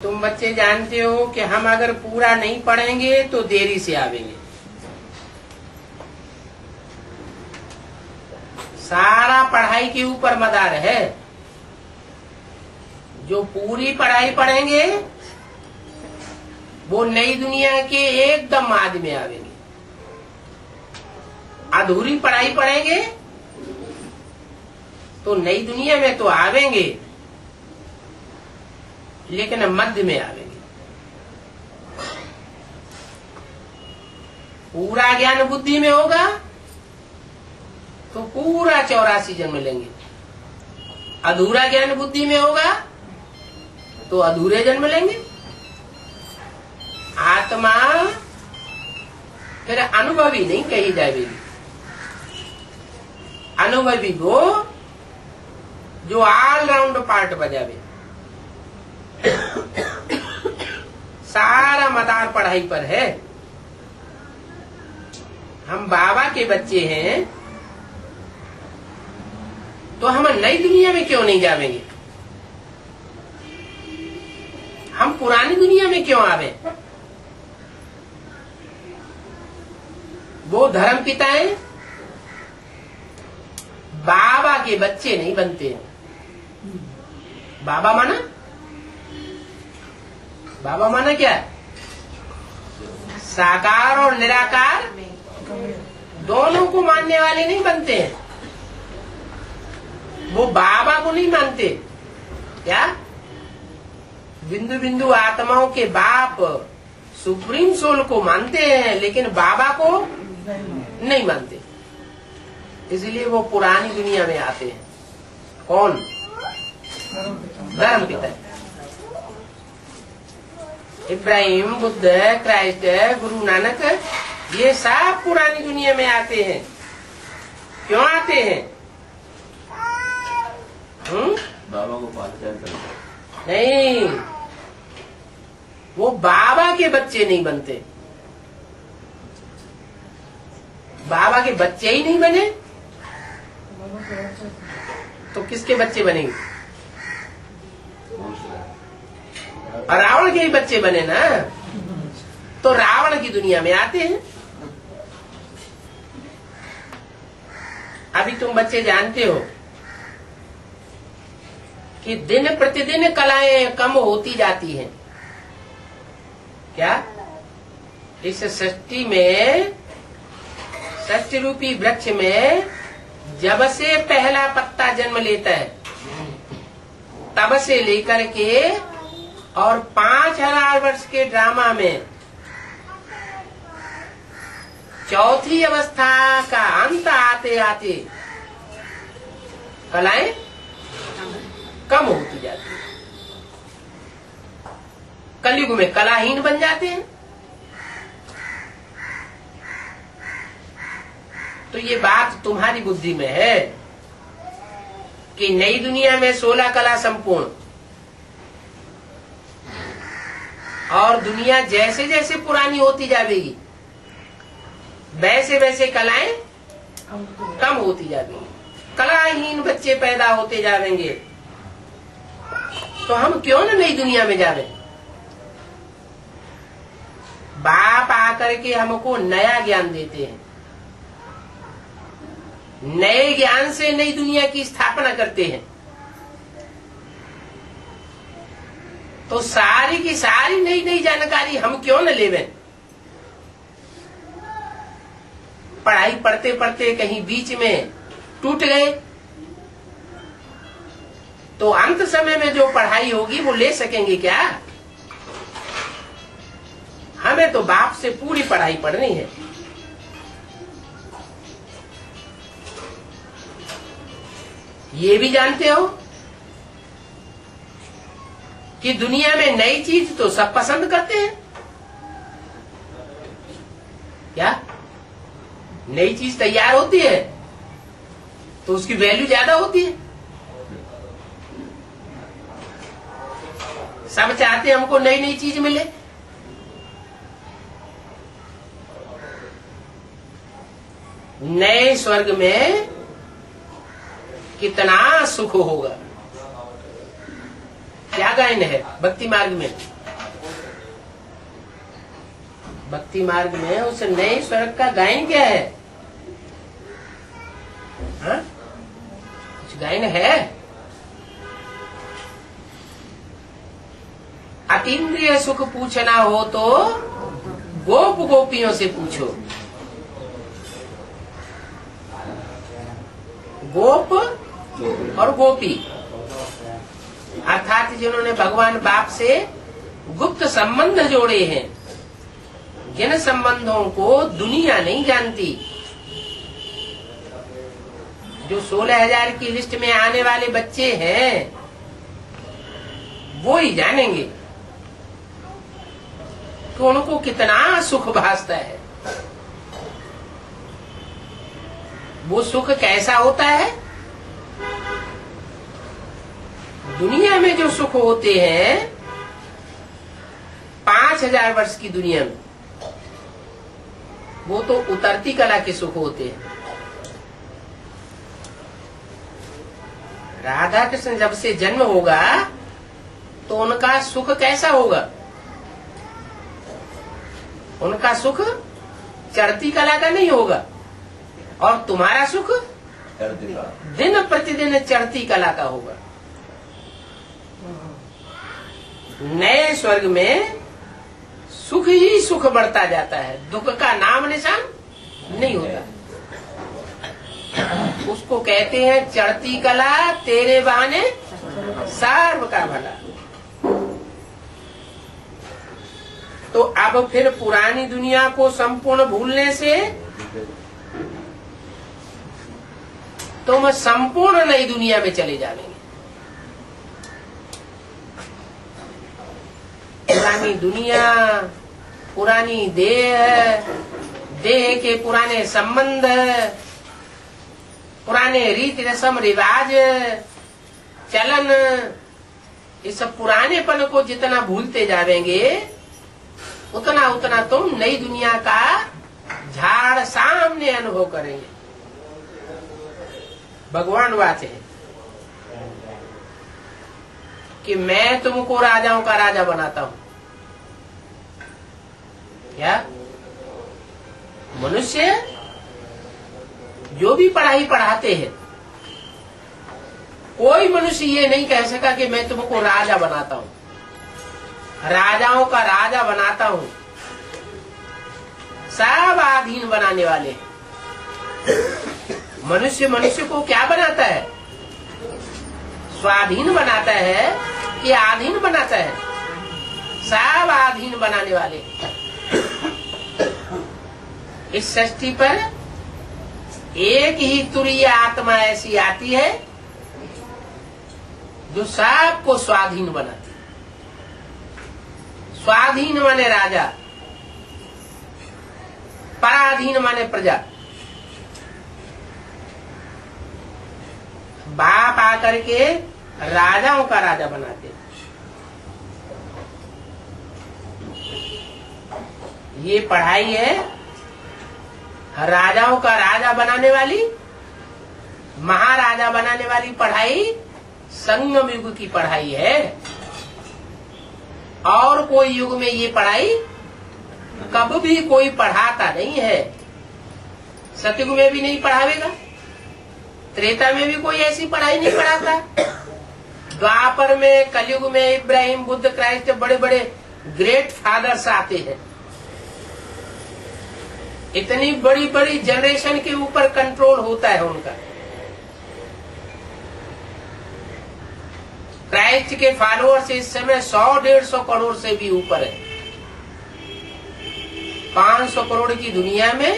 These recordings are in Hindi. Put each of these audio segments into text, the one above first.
तुम बच्चे जानते हो कि हम अगर पूरा नहीं पढ़ेंगे तो देरी से आवेंगे। सारा पढ़ाई के ऊपर मदार है। जो पूरी पढ़ाई पढ़ेंगे वो नई दुनिया के एकदम बाद में आवेंगे। अधूरी पढ़ाई पढ़ेंगे तो नई दुनिया में तो आवेंगे लेकिन मध्य में आवेंगे। पूरा ज्ञान बुद्धि में होगा तो पूरा 84 जन्म लेंगे। अधूरा ज्ञान बुद्धि में होगा तो अधूरे जन्म लेंगे। आत्मा फिर अनुभवी नहीं कही जाएगी। अनुभवी वो जो ऑलराउंड पार्ट बजावे। सारा मदार पढ़ाई पर है। हम बाबा के बच्चे हैं तो हम नई दुनिया में क्यों नहीं जावेंगे? हम पुरानी दुनिया में क्यों आवे? वो धर्म पिताएं बाबा के बच्चे नहीं बनते। बाबा माना क्या? साकार और निराकार दोनों को मानने वाले नहीं बनते हैं। वो बाबा को नहीं मानते। क्या? बिंदु बिंदु आत्माओं के बाप सुप्रीम सोल को मानते हैं लेकिन बाबा को नहीं मानते। इसलिए वो पुरानी दुनिया में आते हैं। कौन? धर्म पिता। इब्राहिम, बुद्ध, क्राइस्ट, गुरु नानक, ये सब पुरानी दुनिया में आते हैं। क्यों आते हैं? बाबा को पालते नहीं, वो बाबा के बच्चे नहीं बनते। बाबा के बच्चे ही नहीं बने तो किसके बच्चे बनेंगे? और रावण के ही बच्चे बने ना, तो रावण की दुनिया में आते हैं। अभी तुम बच्चे जानते हो कि दिन प्रतिदिन कलाएं कम होती जाती हैं। क्या? इस सृष्टि में, सृष्टि रूपी वृक्ष में जब से पहला पत्ता जन्म लेता है तब से लेकर के और 5000 वर्ष के ड्रामा में चौथी अवस्था का अंत आते आते कलाएं कम होती जाती है। कलयुग में कलाहीन बन जाते हैं। तो ये बात तुम्हारी बुद्धि में है कि नई दुनिया में 16 कला संपूर्ण, और दुनिया जैसे जैसे पुरानी होती जाएगी वैसे वैसे कलाएं कम होती जाएगी। कलाहीन बच्चे पैदा होते जाएंगे। तो हम क्यों न नई दुनिया में जावे? बाप आकर के हमको नया ज्ञान देते हैं। नए ज्ञान से नई दुनिया की स्थापना करते हैं। तो सारी की सारी नई नई जानकारी हम क्यों न लेवें? पढ़ाई पढ़ते पढ़ते कहीं बीच में टूट गए तो अंत समय में जो पढ़ाई होगी वो ले सकेंगे क्या? हमें तो बाप से पूरी पढ़ाई पढ़नी है। ये भी जानते हो कि दुनिया में नई चीज तो सब पसंद करते हैं। क्या? नई चीज तैयार होती है तो उसकी वैल्यू ज्यादा होती है। सब चाहते हैं हमको नई नई चीज मिले। नए स्वर्ग में कितना सुख होगा। क्या गायन है भक्ति मार्ग में? भक्ति मार्ग में उस नए स्वर्ग का गायन क्या है? हाँ? कुछ गायन है? अतीन्द्रिय सुख पूछना हो तो गोप गोपियों से पूछो। गोप और गोपी अर्थात जिन्होंने भगवान बाप से गुप्त संबंध जोड़े हैं, जिन संबंधों को दुनिया नहीं जानती, जो 16,000 की लिस्ट में आने वाले बच्चे हैं वो ही जानेंगे तो उनको कितना सुख भासता है। वो सुख कैसा होता है? दुनिया में जो सुख होते हैं 5,000 वर्ष की दुनिया में, वो तो उतरती कला के सुख होते हैं। राधा कृष्ण जब से जन्म होगा तो उनका सुख कैसा होगा? उनका सुख चढ़ती कला का नहीं होगा, और तुम्हारा सुख दिन प्रतिदिन चढ़ती कला का होगा। नए स्वर्ग में सुख ही सुख बढ़ता जाता है, दुख का नाम निशान नहीं होता। उसको कहते हैं चढ़ती कला तेरे बहाने सर्व का भला। तो अब फिर पुरानी दुनिया को संपूर्ण भूलने से तुम संपूर्ण नई दुनिया में चले जाएंगे। पुरानी दुनिया, पुरानी देह, देह के पुराने संबंध, पुराने रीति रस्म रिवाज चलन, इस पुरानेपन को जितना भूलते जाएंगे उतना उतना तुम नई दुनिया का झाड़ सामने अनुभव करेंगे। भगवान बात है कि मैं तुमको राजाओं का राजा बनाता हूं। क्या मनुष्य जो भी पढ़ाई पढ़ाते हैं, कोई मनुष्य ये नहीं कह सका कि मैं तुमको राजा बनाता हूं, राजाओं का राजा बनाता हूं। सब आधीन बनाने वाले। मनुष्य मनुष्य को क्या बनाता है? स्वाधीन बनाता है कि आधीन बनाता है? सब आधीन बनाने वाले। इस सृष्टि पर एक ही तुरीय आत्मा ऐसी आती है जो सबको स्वाधीन बनाती है। स्वाधीन माने राजा, पराधीन माने प्रजा। बाप आकर के राजाओं का राजा बनाते। ये पढ़ाई है राजाओं का राजा बनाने वाली, महाराजा बनाने वाली पढ़ाई संगम युग की पढ़ाई है। और कोई युग में ये पढ़ाई कब भी कोई पढ़ाता नहीं है। सतयुग में भी नहीं पढ़ावेगा, त्रेता में भी कोई ऐसी पढ़ाई नहीं पढ़ाता। द्वापर में, कलयुग में इब्राहिम, बुद्ध, क्राइस्ट, बड़े बड़े ग्रेट फादर्स आते हैं। इतनी बड़ी बड़ी जनरेशन के ऊपर कंट्रोल होता है उनका। क्राइस्ट के फॉलोअर्स इस समय 100-150 करोड़ से भी ऊपर है। 500 करोड़ की दुनिया में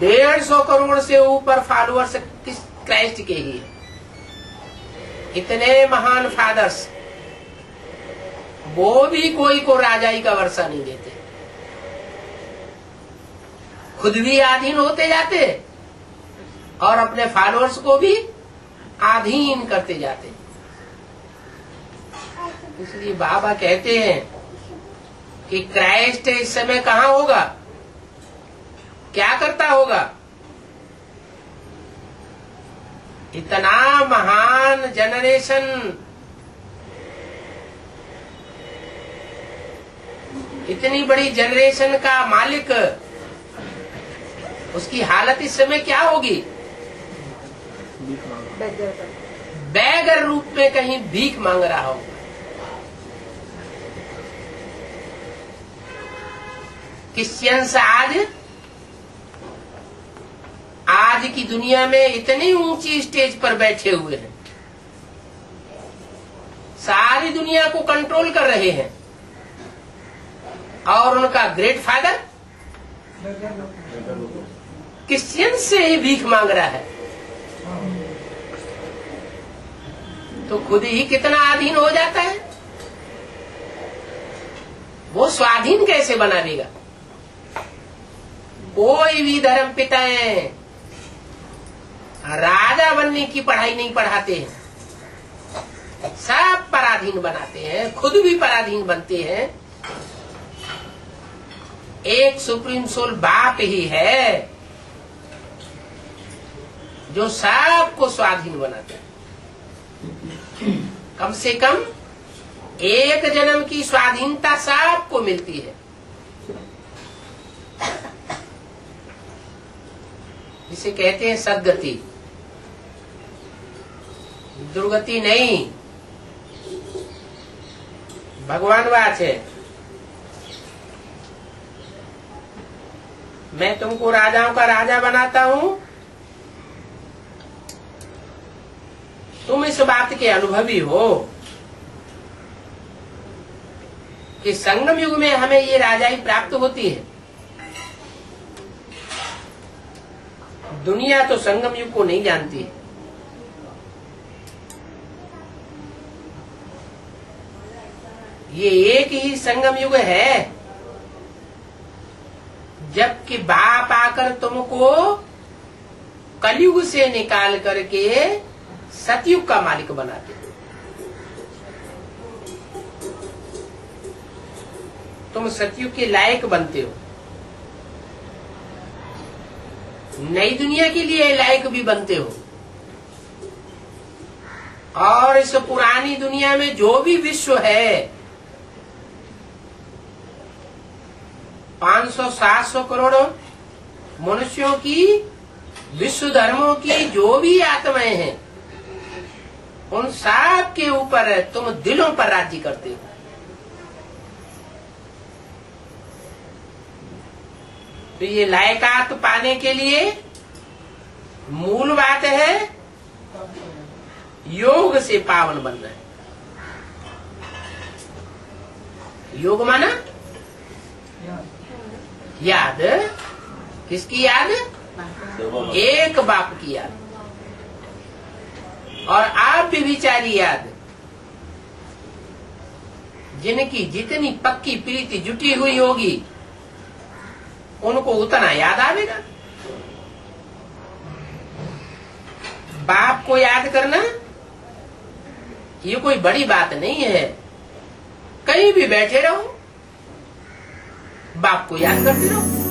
150 करोड़ से ऊपर फॉलोअर्स क्राइस्ट के ही है। इतने महान फादर्स, वो भी कोई को राजाई का वर्षा नहीं देते, खुद भी आधीन होते जाते और अपने फॉलोअर्स को भी आधीन करते जाते। इसलिए बाबा कहते हैं कि क्राइस्ट इस समय कहाँ होगा, क्या करता होगा? इतना महान जनरेशन इतनी बड़ी जनरेशन का मालिक, उसकी हालत इस समय क्या होगी? बैगर रूप में कहीं भीख मांग रहा होगा। क्रिश्चियंस आज की दुनिया में इतनी ऊंची स्टेज पर बैठे हुए हैं, सारी दुनिया को कंट्रोल कर रहे हैं, और उनका ग्रेट फादर क्रिश्चियन से ही भीख मांग रहा है, तो खुद ही कितना अधीन हो जाता है। वो स्वाधीन कैसे बनाएगा? कोई भी धर्म पिताएं राजा बनने की पढ़ाई नहीं पढ़ाते हैं, सब पराधीन बनाते हैं, खुद भी पराधीन बनते हैं। एक सुप्रीम सोल बाप ही है जो सबको स्वाधीन बनाता है। कम से कम एक जन्म की स्वाधीनता सबको मिलती है। जिसे कहते हैं सद्गति, दुर्गति नहीं। भगवान बात है, मैं तुमको राजाओं का राजा बनाता हूं, तुम इस बात के अनुभवी हो कि संगम युग में हमें ये राजाई प्राप्त होती है। दुनिया तो संगम युग को नहीं जानती है। ये एक ही संगम युग है जबकि बाप आकर तुमको कलयुग से निकाल करके सतयुग का मालिक बनाते हो। तुम सतयुग के लायक बनते हो, नई दुनिया के लिए लायक भी बनते हो। और इस पुरानी दुनिया में जो भी विश्व है, 500-700 करोड़ मनुष्यों की, विश्व धर्मों की जो भी आत्माएं हैं, उन सब के ऊपर तुम दिलों पर राज्य करते हो। तो ये लायकात पाने के लिए मूल बात है योग से पावन बनना है। योग माना याद। किसकी याद? एक बाप की याद। और आप भी विचारी याद। जिनकी जितनी पक्की प्रीति जुटी हुई होगी उनको उतना याद आवेगा। बाप को याद करना ये कोई बड़ी बात नहीं है। कहीं भी बैठे रहो, बाप को याद करते रहो।